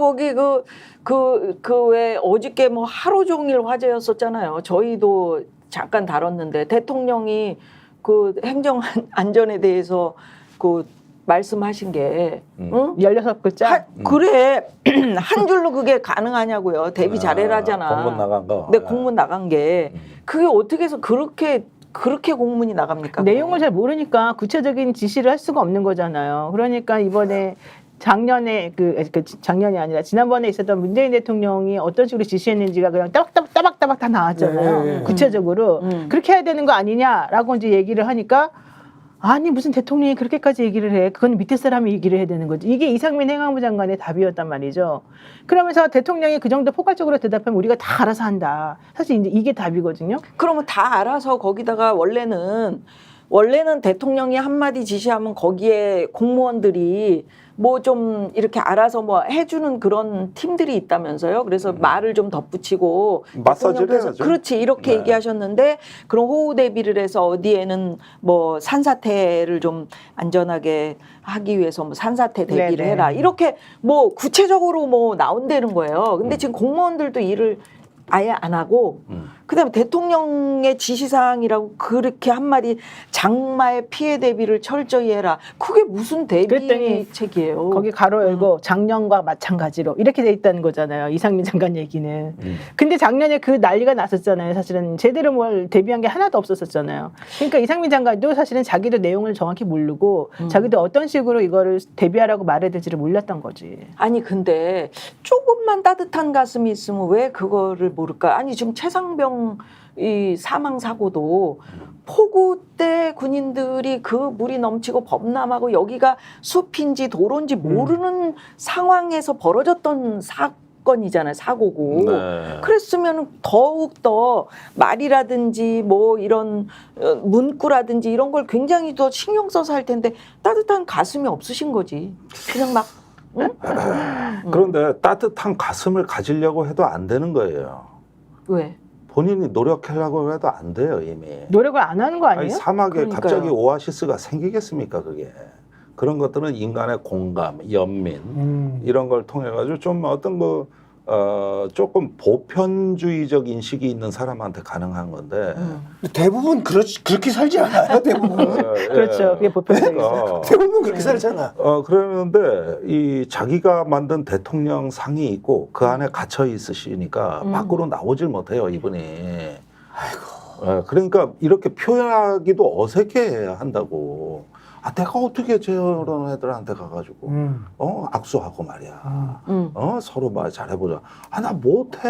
거기 왜 어저께 뭐 하루 종일 화제였었잖아요. 저희도 잠깐 다뤘는데 대통령이 그 행정 안전에 대해서 그 말씀하신 게 응? 16글자? 그래 한 줄로 그게 가능하냐고요. 대비 잘해라잖아. 공문 나간 거. 네, 공문 나간 게 그게 어떻게 해서 그렇게 공문이 나갑니까? 내용을 잘 모르니까 구체적인 지시를 할 수가 없는 거잖아요. 그러니까 이번에 작년에 작년이 아니라 지난번에 있었던 문재인 대통령이 어떤 식으로 지시했는지가 그냥 따박따박 다 나왔잖아요. 네. 구체적으로 그렇게 해야 되는 거 아니냐라고 이제 얘기를 하니까 아니 무슨 대통령이 그렇게까지 얘기를 해. 그건 밑에 사람이 얘기를 해야 되는 거지. 이게 이상민 행안부 장관의 답이었단 말이죠. 그러면서 대통령이 그 정도 포괄적으로 대답하면 우리가 다 알아서 한다. 사실 이제 이게 답이거든요. 그러면 다 알아서 거기다가 원래는 대통령이 한마디 지시하면 거기에 공무원들이 뭐 좀 이렇게 알아서 뭐 해주는 그런 팀들이 있다면서요. 그래서 말을 좀 덧붙이고 마사지를 대통령께서 해야죠. 그렇지 이렇게 네. 얘기하셨는데 그런 호우 대비를 해서 어디에는 뭐 산사태를 좀 안전하게 하기 위해서 뭐 산사태 대비를 네네. 해라 이렇게 뭐 구체적으로 뭐 나온다는 거예요. 근데 지금 공무원들도 일을 아예 안 하고 그다음에 대통령의 지시사항이라고 그렇게 한마디 장마의 피해 대비를 철저히 해라. 그게 무슨 그랬더니 대비책이에요. 거기 가로 열고 작년과 마찬가지로 이렇게 돼 있다는 거잖아요. 이상민 장관 얘기는. 근데 작년에 그 난리가 났었잖아요. 사실은 제대로 뭘 대비한 게 하나도 없었었잖아요. 그러니까 이상민 장관도 사실은 자기도 내용을 정확히 모르고 자기도 어떤 식으로 이거를 대비하라고 말해야 될지를 몰랐던 거지. 아니 근데 조금만 따뜻한 가슴이 있으면 왜 그거를 모를까? 아니 지금 최상병 이 사망 사고도 폭우 때 군인들이 그 물이 넘치고 범람하고 여기가 숲인지 도로인지 모르는 상황에서 벌어졌던 사건이잖아요. 사고고. 네. 그랬으면 더욱 더 말이라든지 뭐 이런 문구라든지 이런 걸 굉장히 더 신경 써서 할 텐데 따뜻한 가슴이 없으신 거지. 그냥 막 응? 그런데 따뜻한 가슴을 가지려고 해도 안 되는 거예요. 왜? 본인이 노력하려고 해도 안 돼요, 이미. 노력을 안 하는 거 아니에요? 아니, 사막에 그러니까요. 갑자기 오아시스가 생기겠습니까, 그게. 그런 것들은 인간의 공감, 연민 이런 걸 통해 가지고 좀 어떤 조금 보편주의적 인식이 있는 사람한테 가능한 건데. 대부분 그렇게 살지 않아요. 대부분. 그렇죠. 그게 보편적이죠. 대부분 그렇게 살잖아. 그러는데 이 자기가 만든 대통령 상이 있고 그 안에 갇혀 있으시니까 밖으로 나오질 못해요, 이분이. 아이고. 그러니까 이렇게 표현하기도 어색해 한다고. 아, 내가 어떻게 저런 애들한테 가가지고 악수하고 말이야. 서로 말 잘해보자. 아, 나 못해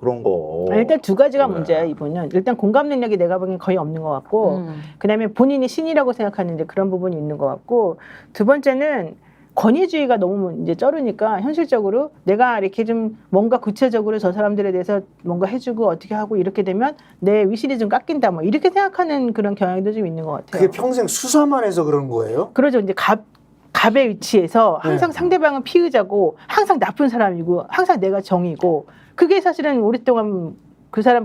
그런 거. 일단 두 가지가 네. 문제야 이분은. 일단 공감 능력이 내가 보기엔 거의 없는 것 같고 그다음에 본인이 신이라고 생각하는데 그런 부분이 있는 것 같고 두 번째는 권위주의가 너무 이제 쩔으니까 현실적으로 내가 이렇게 좀 뭔가 구체적으로 저 사람들에 대해서 뭔가 해주고 어떻게 하고 이렇게 되면 내 위신이 좀 깎인다 뭐 이렇게 생각하는 그런 경향도 좀 있는 것 같아요. 그게 평생 수사만 해서 그런 거예요? 그러죠. 이제 갑의 위치에서 항상 상대방은 피의자고 항상 나쁜 사람이고 항상 내가 정이고 그게 사실은 오랫동안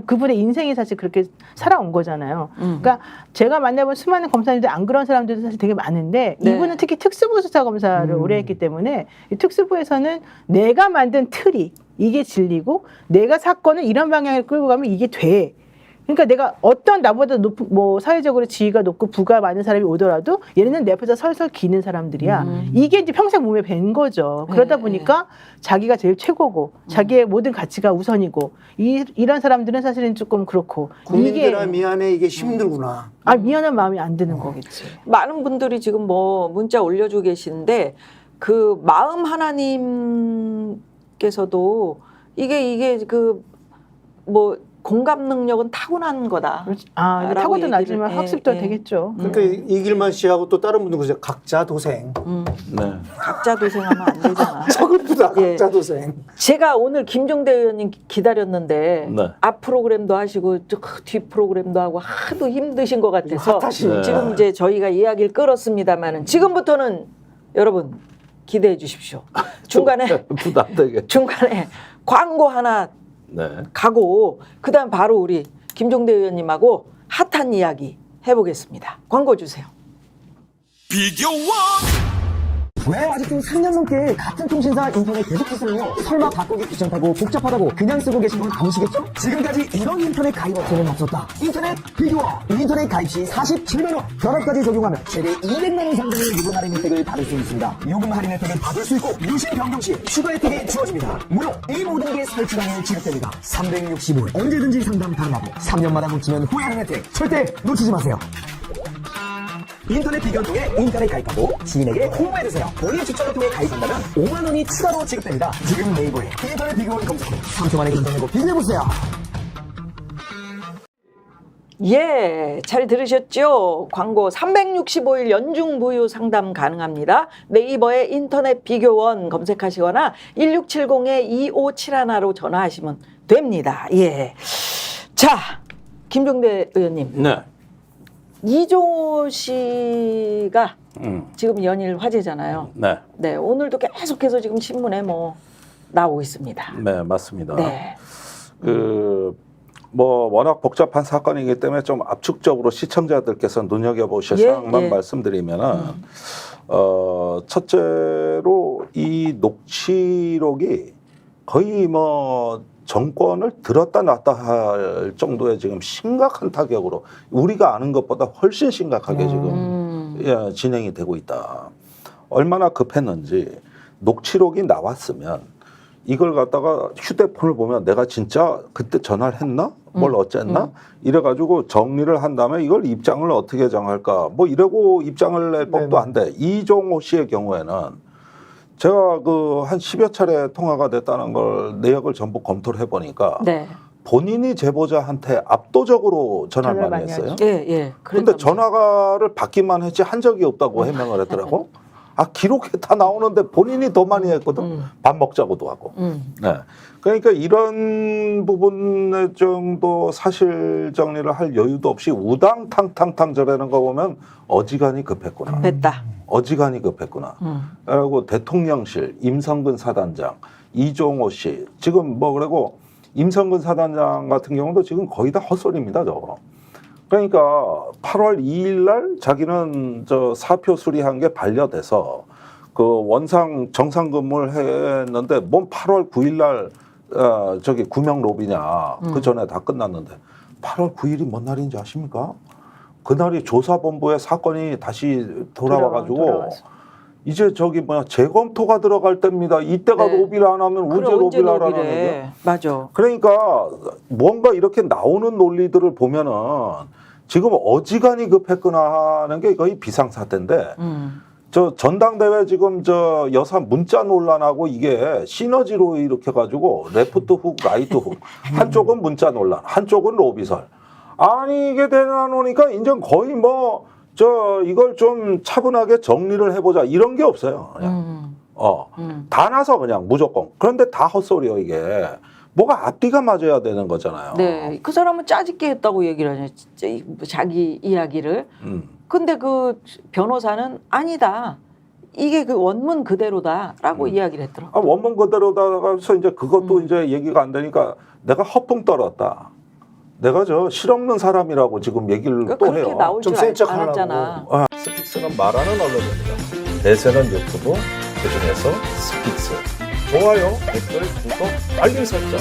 그분의 인생이 사실 그렇게 살아온 거잖아요. 그러니까 제가 만나본 수많은 검사님들 안 그런 사람들도 사실 되게 많은데 네. 이분은 특히 특수부 수사 검사를 오래 했기 때문에 이 특수부에서는 내가 만든 틀이 이게 진리고 내가 사건을 이런 방향으로 끌고 가면 이게 돼. 그러니까 내가 어떤 나보다 높은 뭐 사회적으로 지위가 높고 부가 많은 사람이 오더라도 얘네는 내 앞에서 설설 기는 사람들이야. 이게 이제 평생 몸에 밴 거죠. 그러다 네, 보니까 자기가 제일 최고고 자기의 모든 가치가 우선이고 이런 사람들은 사실은 조금 그렇고 국민들아 미안해 이게 힘들구나. 미안한 마음이 안 드는 거겠지. 많은 분들이 지금 뭐 문자 올려주고 계시는데 그 마음 하나님께서도 이게 그 뭐 공감 능력은 타고난 거다. 근데 라고 타고도 얘기를, 나지만 예, 학습도 예. 되겠죠. 그러니까 이길만 씨하고 또 다른 분들 그러죠. 각자 도생. 네. 각자 도생하면 안 되잖아. 서글프다. 예. 각자 도생. 제가 오늘 김종대 의원님 기다렸는데 네. 앞 프로그램도 하시고 뒤 프로그램도 하고 하도 힘드신 것 같아서 핫하시네. 지금 이제 저희가 이야기를 끌었습니다만은 지금부터는 여러분 기대해 주십시오. 중간에 부담되게. 광고 하나 네. 가고 그다음 바로 우리 김종대 의원님하고 핫한 이야기 해보겠습니다. 광고 주세요. 비교원 왜 아직도 3년 넘게 같은 통신사 인터넷 계속 쓰세요? 설마 바꾸기 귀찮다고 복잡하다고 그냥 쓰고 계신 건 아니시겠죠? 지금까지 이런 인터넷 가입 업체는 없었다. 인터넷 비교원. 인터넷 가입 시 47만 원. 결합까지 적용하면 최대 200만 원 상당의 요금 할인 혜택을 받을 수 있습니다. 요금 할인 혜택을 받을 수 있고 유심 변경 시 추가 혜택이 주어집니다. 무료 이 모든 게 설치당에 지급됩니다. 365일 언제든지 상담 가능하고 3년마다 놓치면 후회하는 혜택 절대 놓치지 마세요. 인터넷 비교를 통해 인터넷 가입하고 지인에게 홍보해주세요. 본인 추천을 통해 가입한다면 5만 원이 추가로 지급됩니다. 지금 네이버에 인터넷 비교를 검색해 3초 만에 결정하고 비교해보세요. 예, 잘 들으셨죠? 광고 365일 연중 무휴 상담 가능합니다. 네이버에 인터넷 비교원 검색하시거나 1670-2571로 전화하시면 됩니다. 예. 자, 김종대 의원님. 네. 이종호 씨가 지금 연일 화제잖아요. 네. 네, 오늘도 계속해서 지금 신문에 뭐 나오고 있습니다. 네, 맞습니다. 네. 뭐 워낙 복잡한 사건이기 때문에 좀 압축적으로 시청자들께서 눈여겨보실 사항만 말씀드리면은 첫째로 이 녹취록이 거의 뭐 정권을 들었다 놨다 할 정도의 지금 심각한 타격으로 우리가 아는 것보다 훨씬 심각하게 지금 진행이 되고 있다. 얼마나 급했는지 녹취록이 나왔으면 이걸 갖다가 휴대폰을 보면 내가 진짜 그때 전화를 했나? 뭘 어쨌나? 이래가지고 정리를 한 다음에 이걸 입장을 어떻게 정할까? 뭐 이러고 입장을 낼 법도 한데 이종호 씨의 경우에는 제가 그 한 10여 차례 통화가 됐다는 걸 내역을 전부 검토를 해보니까 네. 본인이 제보자한테 압도적으로 전화를 많이 했어요. 예, 예. 그런데 전화를 받기만 했지 한 적이 없다고 해명을 했더라고. 아, 기록에 다 나오는데 본인이 더 많이 했거든. 밥 먹자고도 하고. 네. 그러니까 이런 부분에 정도 사실 정리를 할 여유도 없이 우당탕탕탕 저러는 거 보면 어지간히 급했구나. 됐다. 어지간히 급했구나. 그리고 대통령실, 임성근 사단장, 이종호 씨. 지금 뭐 그리고 임성근 사단장 같은 경우도 지금 거의 다 헛소리입니다, 저거. 그러니까 8월 2일 날 자기는 저 사표 수리한 게 반려돼서 그 원상 정상 근무를 했는데 뭔 8월 9일 날 저기 구명 로비냐. 그 전에 다 끝났는데 8월 9일이 뭔 날인지 아십니까? 그날이 조사본부에 사건이 다시 돌아와가지고 이제 저기 뭐야 재검토가 들어갈 때입니다. 이때가 네. 로비를 안 하면 언제 로비를 하라는 얘기야? 맞아. 그러니까 뭔가 이렇게 나오는 논리들을 보면은 지금 어지간히 급했구나 하는 게 거의 비상사태인데 저 전당대회 지금 저 여사 문자 논란하고 이게 시너지로 이렇게 가지고 레프트 훅, 라이트 훅 한쪽은 문자 논란, 한쪽은 로비설. 아니 이게 되나 놓으니까 이제 거의 뭐 저 이걸 좀 차분하게 정리를 해보자 이런 게 없어요. 그냥. 다 나서 그냥 무조건. 그런데 다 헛소리요 이게. 뭐가 앞뒤가 맞아야 되는 거잖아요. 네, 그 사람은 짜집게 했다고 얘기를 하죠. 진짜 자기 이야기를. 근데 그 변호사는 아니다. 이게 그 원문 그대로다라고 이야기를 했더라고요. 아, 원문 그대로다가서 이제 그것도 이제 얘기가 안 되니까 내가 허풍 떨었다. 내가 저 실없는 사람이라고 지금 얘기를 그러니까 또 그렇게 해요. 나올 좀 줄 센 척하려고. 알았잖아. 스픽스는 말하는 언론입니다. 대세는 유튜브, 그중에서 스픽스. 좋아요, 댓글, 구독, 알림 설정.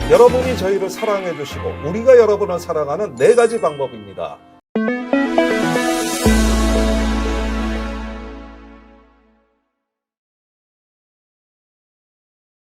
여러분이 저희를 사랑해 주시고 우리가 여러분을 사랑하는 4가지 방법입니다.